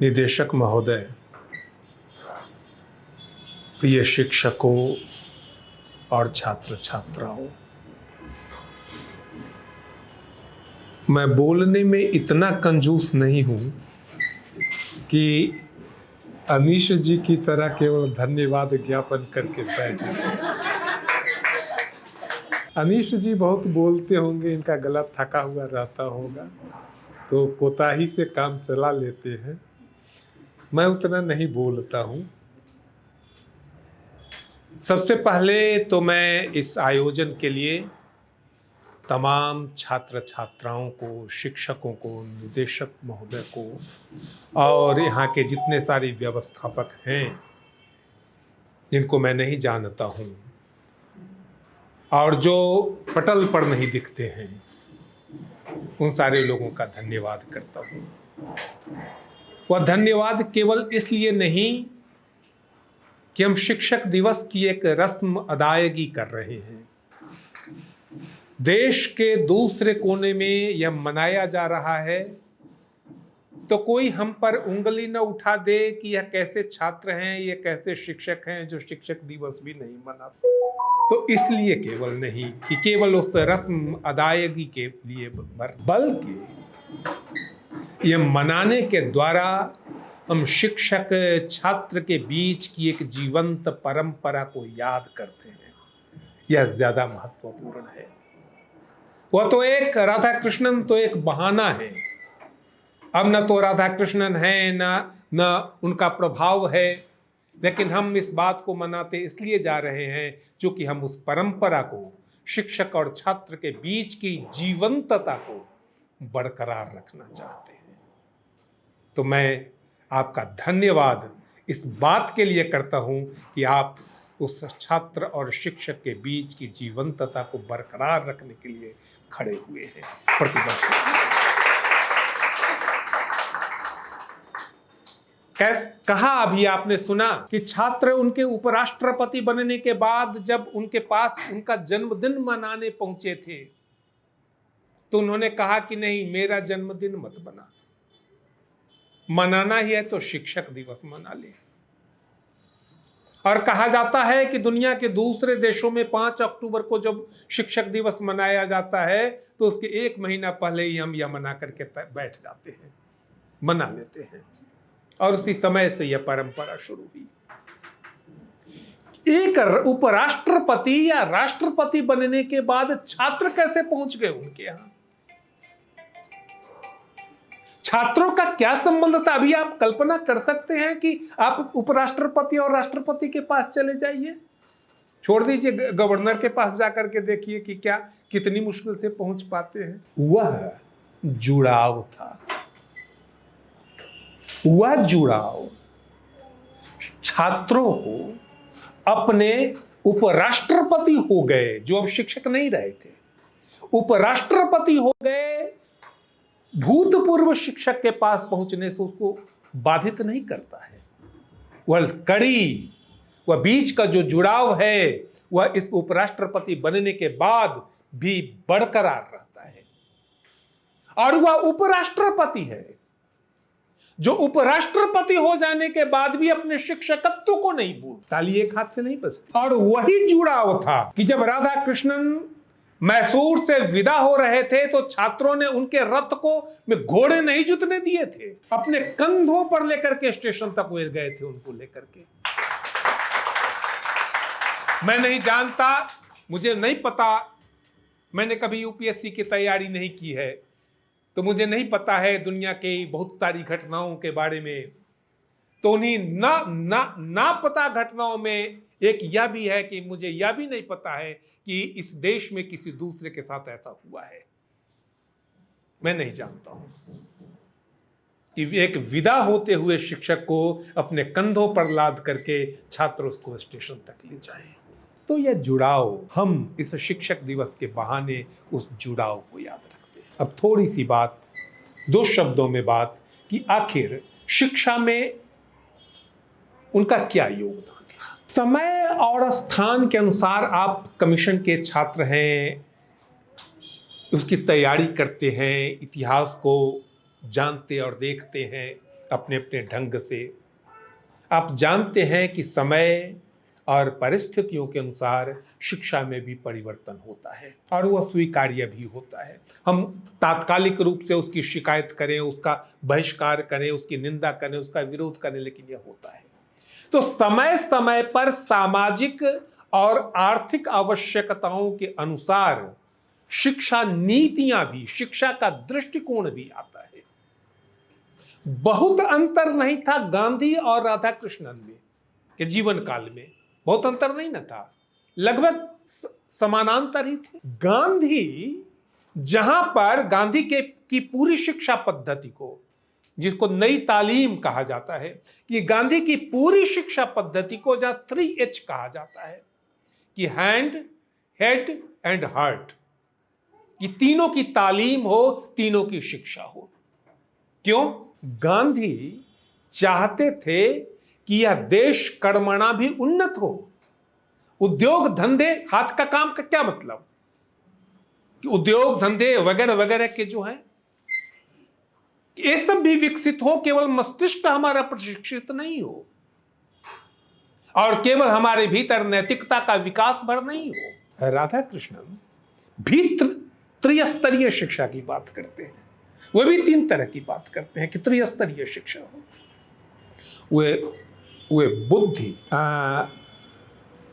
निदेशक महोदय, प्रिय शिक्षकों और छात्र छात्राओं, मैं बोलने में इतना कंजूस नहीं हूं कि अनीश जी की तरह केवल धन्यवाद ज्ञापन करके बैठ जाए। अनीश जी बहुत बोलते होंगे, इनका गला थका हुआ रहता होगा तो कोताही से काम चला लेते हैं। मैं उतना नहीं बोलता हूं। सबसे पहले तो मैं इस आयोजन के लिए तमाम छात्र छात्राओं को, शिक्षकों को, निदेशक महोदय को और यहाँ के जितने सारे व्यवस्थापक हैं जिनको मैं नहीं जानता हूँ और जो पटल पर नहीं दिखते हैं, उन सारे लोगों का धन्यवाद करता हूँ। वह धन्यवाद केवल इसलिए नहीं कि हम शिक्षक दिवस की एक रस्म अदायगी कर रहे हैं। देश के दूसरे कोने में यह मनाया जा रहा है तो कोई हम पर उंगली न उठा दे कि यह कैसे छात्र हैं, ये कैसे शिक्षक हैं जो शिक्षक दिवस भी नहीं मनाते। तो इसलिए केवल नहीं कि केवल उस रस्म अदायगी के लिए, बल्कि यह मनाने के द्वारा हम शिक्षक छात्र के बीच की एक जीवंत परंपरा को याद करते हैं। यह ज्यादा महत्वपूर्ण है। वह तो एक राधा कृष्णन तो एक बहाना है। अब न तो राधा कृष्णन है न उनका प्रभाव है, लेकिन हम इस बात को मनाते इसलिए जा रहे हैं क्योंकि हम उस परंपरा को, शिक्षक और छात्र के बीच की जीवंतता को बरकरार रखना चाहते हैं। तो मैं आपका धन्यवाद इस बात के लिए करता हूं कि आप उस छात्र और शिक्षक के बीच की जीवंतता को बरकरार रखने के लिए खड़े हुए हैं, प्रतिबद्ध। कहा अभी आपने सुना कि छात्र उनके उपराष्ट्रपति बनने के बाद जब उनके पास उनका जन्मदिन मनाने पहुंचे थे तो उन्होंने कहा कि नहीं, मेरा जन्मदिन मत मनाना ही है तो शिक्षक दिवस मना ले। और कहा जाता है कि दुनिया के दूसरे देशों में 5 अक्टूबर को जब शिक्षक दिवस मनाया जाता है तो उसके 1 महीना पहले ही हम यह मना करके बैठ जाते हैं, मना लेते हैं। और उसी समय से यह परंपरा शुरू हुई। एक उपराष्ट्रपति या राष्ट्रपति बनने के बाद छात्र कैसे पहुंच गए उनके यहां? छात्रों का क्या संबंध था? अभी आप कल्पना कर सकते हैं कि आप उपराष्ट्रपति और राष्ट्रपति के पास चले जाइए, छोड़ दीजिए गवर्नर के पास जाकर के देखिए कि क्या कितनी मुश्किल से पहुंच पाते हैं। वह जुड़ाव था, वह जुड़ाव छात्रों को अपने उपराष्ट्रपति हो गए, जो अब शिक्षक नहीं रहे थे, उपराष्ट्रपति हो गए, भूतपूर्व शिक्षक के पास पहुंचने से उसको बाधित नहीं करता है। वह कड़ी, वह बीच का जो जुड़ाव है वह इस उपराष्ट्रपति बनने के बाद भी बरकरार रहता है। और वह उपराष्ट्रपति है जो उपराष्ट्रपति हो जाने के बाद भी अपने शिक्षकत्व को नहीं भूलता। ताली एक हाथ से नहीं बजती। और वही जुड़ाव था कि जब राधा कृष्णन मैसूर से विदा हो रहे थे तो छात्रों ने उनके रथ को में घोड़े नहीं जुतने दिए थे, अपने कंधों पर लेकर के स्टेशन तक वे गए थे उनको लेकर के। मैं नहीं जानता, मुझे नहीं पता, मैंने कभी यूपीएससी की तैयारी नहीं की है तो मुझे नहीं पता है दुनिया की बहुत सारी घटनाओं के बारे में। तो उन्हीं ना पता घटनाओं में एक यह भी है कि मुझे यह भी नहीं पता है कि इस देश में किसी दूसरे के साथ ऐसा हुआ है। मैं नहीं जानता हूं कि एक विदा होते हुए शिक्षक को अपने कंधों पर लाद करके छात्र उसको स्टेशन तक ले जाए। तो यह जुड़ाव, हम इस शिक्षक दिवस के बहाने उस जुड़ाव को याद रखते हैं। अब थोड़ी सी बात, 2 शब्दों में बात कि आखिर शिक्षा में उनका क्या योगदान रहा। समय और स्थान के अनुसार आप कमीशन के छात्र हैं, उसकी तैयारी करते हैं, इतिहास को जानते और देखते हैं, अपने अपने ढंग से। आप जानते हैं कि समय और परिस्थितियों के अनुसार शिक्षा में भी परिवर्तन होता है और वह स्वीकार्य भी होता है। हम तात्कालिक रूप से उसकी शिकायत करें, उसका बहिष्कार करें, उसकी निंदा करें, उसका विरोध करें, लेकिन यह होता है। तो समय समय पर सामाजिक और आर्थिक आवश्यकताओं के अनुसार शिक्षा नीतियां भी, शिक्षा का दृष्टिकोण भी आता है। बहुत अंतर नहीं था गांधी और राधा कृष्णन में के जीवन काल में, बहुत अंतर नहीं न था, लगभग समानांतर ही थे। गांधी जहां पर गांधी के की पूरी शिक्षा पद्धति को, जिसको नई तालीम कहा जाता है, कि गांधी की पूरी शिक्षा पद्धति को जहां 3H कहा जाता है कि हैंड, हेड एंड हार्ट, कि तीनों की तालीम हो, तीनों की शिक्षा हो। क्यों? गांधी चाहते थे कि यह देश कर्मणा भी उन्नत हो। उद्योग धंधे, हाथ का काम का क्या मतलब कि उद्योग धंधे वगैरह वगैरह के जो है ये सब भी विकसित हो, केवल मस्तिष्क हमारा प्रशिक्षित नहीं हो और केवल हमारे भीतर नैतिकता का विकास भर नहीं हो। राधा कृष्णन भी त्रिस्तरीय शिक्षा की बात करते हैं। वे भी 3 तरह की बात करते हैं कि त्रिस्तरीय शिक्षा हो। वे बुद्धि,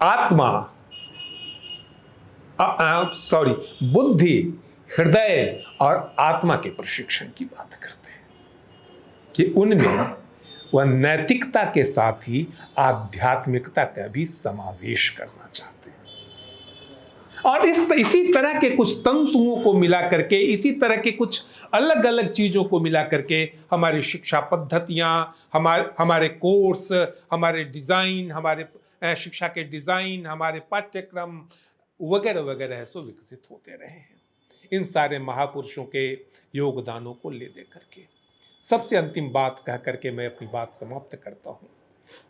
आत्मा, बुद्धि, हृदय और आत्मा के प्रशिक्षण की बात करते हैं कि उनमें वह नैतिकता के साथ ही आध्यात्मिकता का भी समावेश करना चाहते हैं। और इसी तरह के कुछ तंतुओं को मिला करके, इसी तरह के कुछ अलग अलग चीजों को मिला करके हमारी शिक्षा पद्धतियां, हमारे कोर्स, हमारे डिजाइन, हमारे शिक्षा के डिजाइन, हमारे पाठ्यक्रम वगैरह वगैरह सो विकसित होते रहे हैं इन सारे महापुरुषों के योगदानों को ले दे करके। सबसे अंतिम बात कह करके मैं अपनी बात समाप्त करता हूं,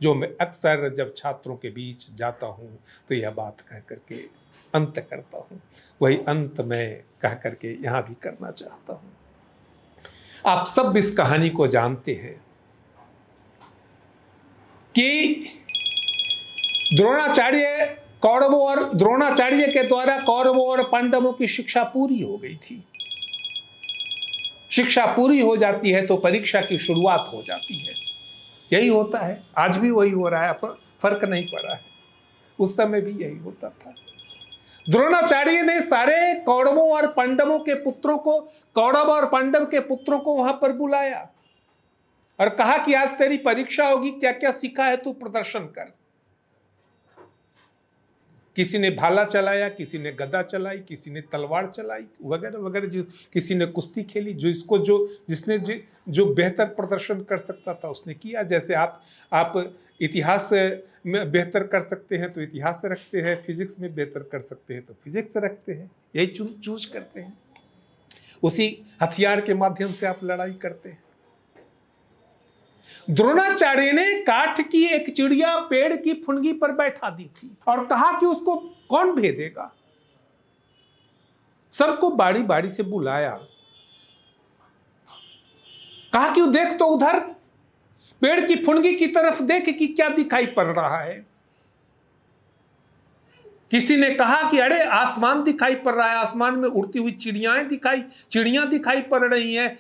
जो मैं अक्सर जब छात्रों के बीच जाता हूं तो यह बात कह करके अंत करता हूं, वही अंत में कह करके यहां भी करना चाहता हूं। आप सब इस कहानी को जानते हैं कि द्रोणाचार्य के द्वारा कौरवों और पांडवों की शिक्षा पूरी हो गई थी। शिक्षा पूरी हो जाती है तो परीक्षा की शुरुआत हो जाती है। यही होता है, आज भी वही हो रहा है, फर्क नहीं पड़ा है, उस समय भी यही होता था। द्रोणाचार्य ने सारे कौरवों और पांडवों के पुत्रों को, कौरव और पांडव के पुत्रों को वहां पर बुलाया और कहा कि आज तेरी परीक्षा होगी, क्या क्या सीखा है तू प्रदर्शन कर। किसी ने भाला चलाया, किसी ने गदा चलाई, किसी ने तलवार चलाई वगैरह वगैरह, किसी ने कुश्ती खेली, जिसने जो बेहतर प्रदर्शन कर सकता था उसने किया। जैसे आप इतिहास में बेहतर कर सकते हैं तो इतिहास से रखते हैं, फिजिक्स में बेहतर कर सकते हैं तो फिजिक्स से रखते हैं, यही चूज करते हैं। उसी हथियार के माध्यम से आप लड़ाई करते हैं। द्रोणाचार्य ने काठ की एक चिड़िया पेड़ की फुनगी पर बैठा दी थी और कहा कि उसको कौन भेदेगा। सबको बारी बारी से बुलाया, कहा कि देख तो उधर पेड़ की फुनगी की तरफ देख कि क्या दिखाई पड़ रहा है। किसी ने कहा कि अरे आसमान दिखाई पड़ रहा है, आसमान में उड़ती हुई चिड़ियां दिखाई पड़ रही हैं,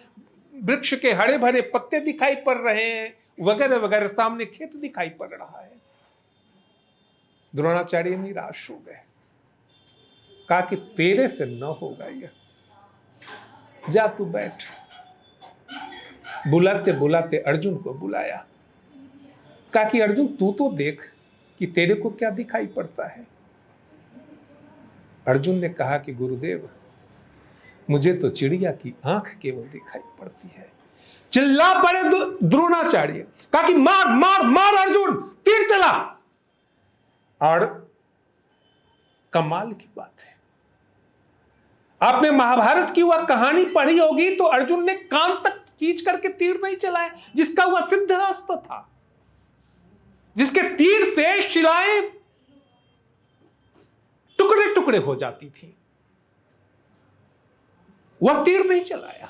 वृक्ष के हरे भरे पत्ते दिखाई पड़ रहे हैं वगैरह वगैरह, सामने खेत दिखाई पड़ रहा है। द्रोणाचार्य निराश हो गए, कहा कि तेरे से न होगा यह, जा तू बैठ। बुलाते बुलाते अर्जुन को बुलाया, कहा कि अर्जुन तू तो देख कि तेरे को क्या दिखाई पड़ता है। अर्जुन ने कहा कि गुरुदेव मुझे तो चिड़िया की आंख केवल दिखाई पड़ती है। चिल्ला पड़े द्रोणाचार्य, कहा कि मार मार मार अर्जुन, तीर चला। और कमाल की बात है, आपने महाभारत की वह कहानी पढ़ी होगी तो अर्जुन ने कान तक खींच करके तीर नहीं चलाया, जिसका वह सिद्ध अस्त्र था, जिसके तीर से शिलाएं टुकड़े टुकड़े हो जाती थी, वह तीर नहीं चलाया।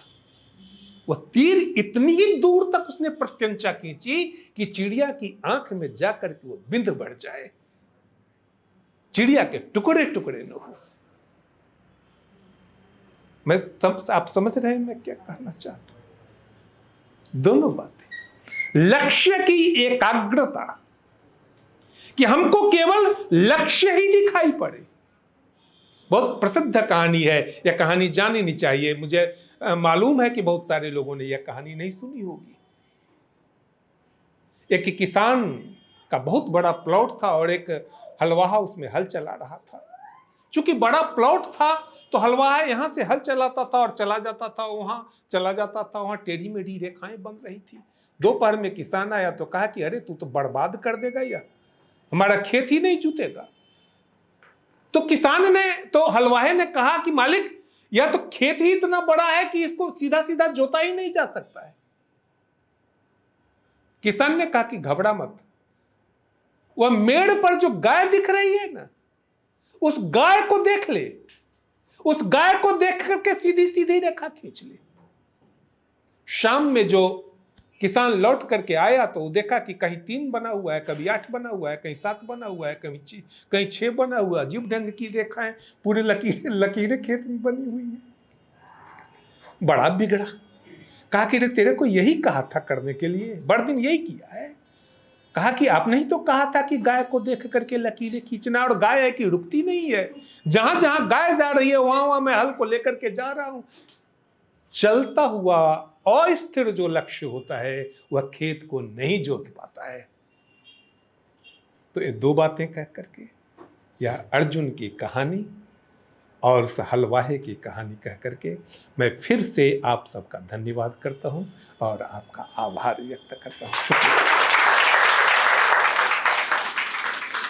वह तीर इतनी ही दूर तक उसने प्रत्यंचा खींची कि चिड़िया की आंख में जाकर के वो बिंद बढ़ जाए, चिड़िया के टुकड़े टुकड़े न हो। आप समझ रहे हैं मैं क्या कहना चाहता हूं? दोनों बातें, लक्ष्य की एकाग्रता कि हमको केवल लक्ष्य ही दिखाई पड़े। बहुत प्रसिद्ध कहानी है, यह कहानी जानी नहीं चाहिए, मुझे मालूम है कि बहुत सारे लोगों ने यह कहानी नहीं सुनी होगी। एक किसान का बहुत बड़ा प्लॉट था और एक हलवाहा उसमें हल चला रहा था। चूंकि बड़ा प्लॉट था तो हलवाहा यहां से हल चलाता था और चला जाता था, वहां चला जाता था, वहां टेढ़ी मेढ़ी रेखाएं बन रही थी। दोपहर में किसान आया तो कहा कि अरे तू तो बर्बाद कर देगा, या हमारा खेत ही नहीं जुतेगा। तो किसान ने, तो हलवाहे ने कहा कि मालिक, या तो खेत ही इतना बड़ा है कि इसको सीधा सीधा जोता ही नहीं जा सकता है। किसान ने कहा कि घबरा मत, वह मेड़ पर जो गाय दिख रही है ना, उस गाय को देख ले, उस गाय को देख करके सीधी सीधी रेखा खींच ले। शाम में जो किसान लौट करके आया तो वो देखा कि कहीं 3 बना हुआ है, कभी 8 बना हुआ है, कहीं 7 बना हुआ है, कहीं 6 बना हुआ है। अजीब ढंग की रेखाएं, पूरे लकीरें खेत में बनी हुई है। बड़ा बिगड़ा, कहा कि तेरे को यही कहा था करने के लिए, बड़े दिन यही किया है। कहा कि आपने ही तो कहा था कि गाय को देख करके लकीरें खींचना, और गाय है कि रुकती नहीं है, जहां जहां गाय जा रही है वहां वहां मैं हल को लेकर के जा रहा हूं। चलता हुआ अस्थिर जो लक्ष्य होता है वह खेत को नहीं जोत पाता है। तो ये 2 बातें कह करके, या अर्जुन की कहानी और उस हलवाहे की कहानी कह करके, मैं फिर से आप सबका धन्यवाद करता हूं और आपका आभार व्यक्त करता हूं। शुक्रिया।